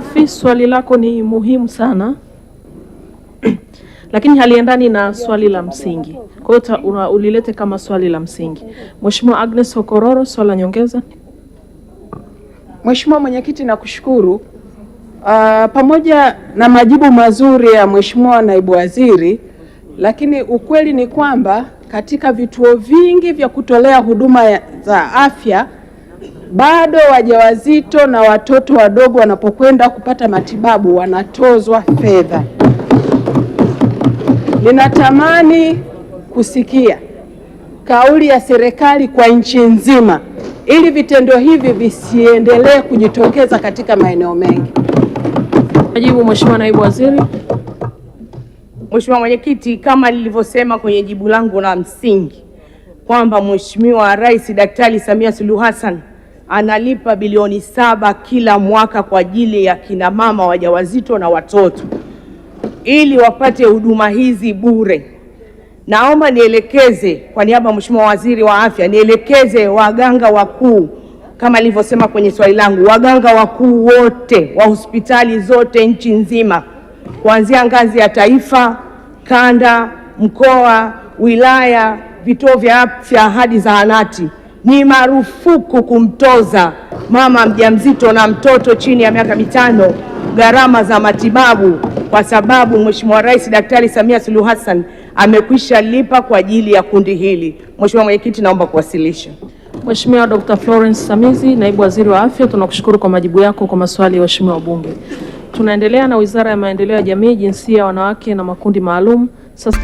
Safi, swali lako ni muhimu sana lakini haliendani na swali la msingi. Kwa hiyo ulilete kama swali la msingi. Mheshimiwa Agnes Okororo, swali la nyongeza. Mheshimiwa Mwenyekiti, nakushukuru. Pamoja na majibu mazuri ya Mheshimiwa Naibu Waziri, lakini ukweli ni kwamba katika vituo vingi vya kutolea huduma za afya bado wajawazito na watoto wadogo wanapokwenda kupata matibabu wanatozwa fedha. Ninatamani kusikia kauli ya serikali kwa nchi nzima ili vitendo hivi visiendelee kujitokeza katika maeneo mengi. Majibu Mheshimiwa Naibu Waziri. Mheshimiwa Mwenyekiti, kama nilivyosema kwenye jibu langu la msingi kwamba Mheshimiwa Rais Daktari Samia Suluhu Hassan analipa bilioni 7 kila mwaka kwa ajili ya kina mama wajawazito na watoto ili wapate huduma hizi bure. Naomba nielekeze kwa niaba ya Mheshimiwa Waziri wa Afya, nielekeze waganga wakuu kama nilivyosema kwenye swali langu, waganga wakuu wote wa hospitali zote nchi nzima kuanzia ngazi ya taifa, kanda, mkoa, wilaya, vituo vya afya hadi zahanati, ni marufuku kumtoza mama mjamzito na mtoto chini ya miaka 5 gharama za matibabu, kwa sababu Mheshimiwa Rais Daktari Samia Suluhu Hassan amekwisha lipa kwa ajili ya kundi hili. Mheshimiwa Mwenyekiti, naomba kuwasilisha. Mheshimiwa Dr. Florence Samizi, Naibu Waziri wa Afya, tunakushukuru kwa majibu yako kwa maswali ya waheshimiwa wabunge. Tunaendelea na Wizara ya Maendeleo ya Jamii, Jinsia, Wanawake na Makundi Maalum. Sasa